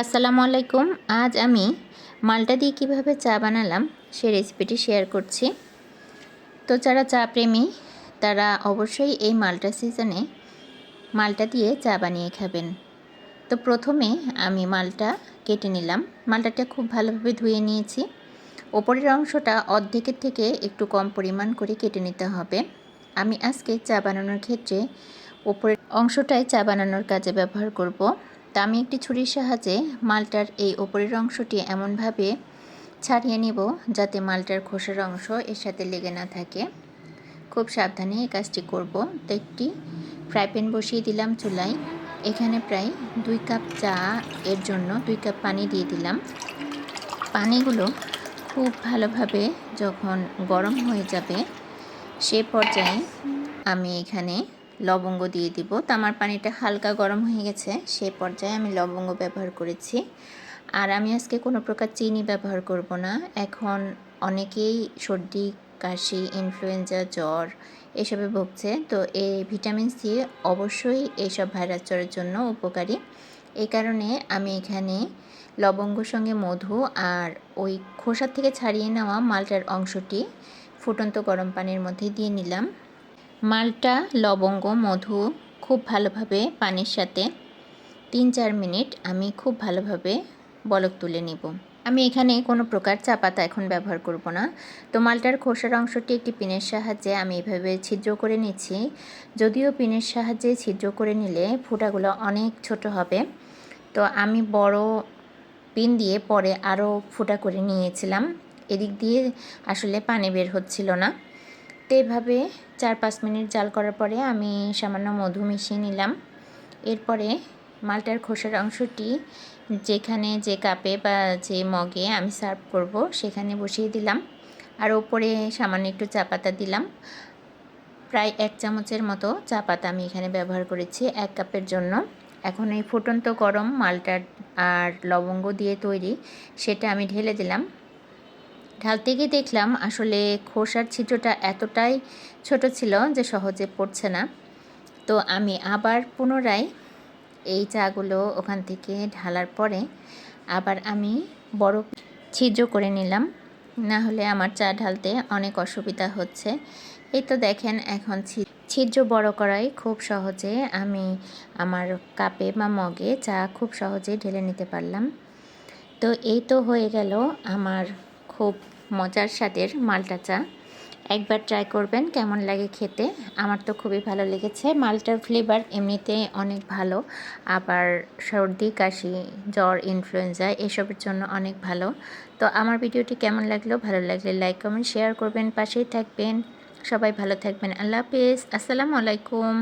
আসসালামু আলাইকুম। আজ আমি মাল্টা দিয়ে কিভাবে চা বানালাম সেই রেসিপিটি শেয়ার করছি। তো যারা চা প্রেমী তারা অবশ্যই এই মাল্টা সিজনে মাল্টা দিয়ে চা বানিয়ে খাবেন। তো প্রথমে আমি মালটা কেটে নিলাম। মালটাটা খুব ভালোভাবে ধুয়ে নিয়েছি। ওপরের অংশটা অর্ধেকের থেকে একটু কম পরিমাণ করে কেটে নিতে হবে। আমি আজকে চা বানানোর ক্ষেত্রে ওপরের অংশটাই চা বানানোর কাজে ব্যবহার করব। তা আমি একটি ছুরির সাহায্যে মালটার এই ওপরের অংশটি এমনভাবে ছাড়িয়ে নেব যাতে মালটার খোসার অংশ এর সাথে লেগে না থাকে। খুব সাবধানে এই কাজটি করব। তো একটি ফ্রাই প্যান বসিয়ে দিলাম চুলায়। এখানে প্রায় 2 কাপ চা এর জন্য 2 কাপ পানি দিয়ে দিলাম। পানিগুলো খুব ভালোভাবে যখন গরম হয়ে যাবে সে পর্যায়ে আমি এখানে লবঙ্গ দিয়ে দিব। তো আমার পানিটা হালকা গরম হয়ে গেছে, সে পর্যায়ে আমি লবঙ্গ ব্যবহার করেছি। আর আমি আজকে কোনো প্রকার চিনি ব্যবহার করব না। এখন অনেকেই সর্দি কাশি ইনফ্লুয়েঞ্জা জ্বর এসবে ভুগছে। তো এই ভিটামিন সি অবশ্যই এইসব ভাইরাস জ্বরের জন্য উপকারী। এই কারণে আমি এখানে লবঙ্গর সঙ্গে মধু আর ওই খোসা থেকে ছাড়িয়ে নেওয়া মালটার অংশটি ফুটন্ত গরম পানির মধ্যে দিয়ে নিলাম। মালটা লবঙ্গ মধু খুব ভালোভাবে পানির সাথে 3-4 মিনিট আমি খুব ভালোভাবে বলক তুলে নিব। আমি এখানে কোনো প্রকার চা পাতা এখন ব্যবহার করব না। তো মালটার খোসার অংশটি একটি পিনের সাহায্যে আমি এভাবে ছিদ্র করে নিচ্ছি। যদিও পিনের সাহায্যে ছিদ্র করে নিলে ফুটাগুলো অনেক ছোট হবে, তো আমি বড় পিন দিয়ে পরে আরও ফুটা করে নিয়েছিলাম। এদিক দিয়ে আসলে পানি বের হচ্ছিল না। তো এভাবে 4-5 মিনিট জাল করার পরে আমি সামান্য মধু মিশিয়ে নিলাম। এরপরে মালটার খোসার অংশটি যেখানে যে কাপে বা যে মগে আমি সার্ভ করব সেখানে বসিয়ে দিলাম। আর ওপরে সামান্য একটু চা পাতা দিলাম। প্রায় 1 চামচের মতো চা পাতা আমি এখানে ব্যবহার করেছি 1 কাপের জন্য। এখন এই ফুটন্ত গরম মালটার আর লবঙ্গ দিয়ে তৈরি সেটা আমি ঢেলে দিলাম। ঢালতে গিয়ে দেখলাম আসলে খোসার ছিদ্রটা এতটাই ছোট ছিল যে সহজে পড়ছে না। তো আমি আবার পুনরায় এই চাগুলো ওখান থেকে ঢালার পরে আবার আমি বড় ছিদ্র করে নিলাম, না হলে আমার চা ঢালতে অনেক অসুবিধা হচ্ছে। এই তো দেখেন এখন ছিদ্র বড় করাই খুব সহজে আমি আমার কাপে বা মগে চা খুব সহজে ঢেলে নিতে পারলাম। তো এই তো হয়ে গেল আমার খুব মজার স্বাদের মালটা চা। একবার ট্রাই করবেন কেমন লাগে খেতে। আমার তো খুবই ভালো লেগেছে। মালটার ফ্লেভার এমনিতে অনেক ভালো, আবার সর্দি কাশি জ্বর ইনফ্লুয়েঞ্জা এসবের জন্য অনেক ভালো। তো আমার ভিডিওটি কেমন লাগলো, ভালো লাগলে লাইক কমেন্ট শেয়ার করবেন, পাশেই থাকবেন। সবাই ভালো থাকবেন। আল্লাহ হাফেজ। আসসালামু আলাইকুম।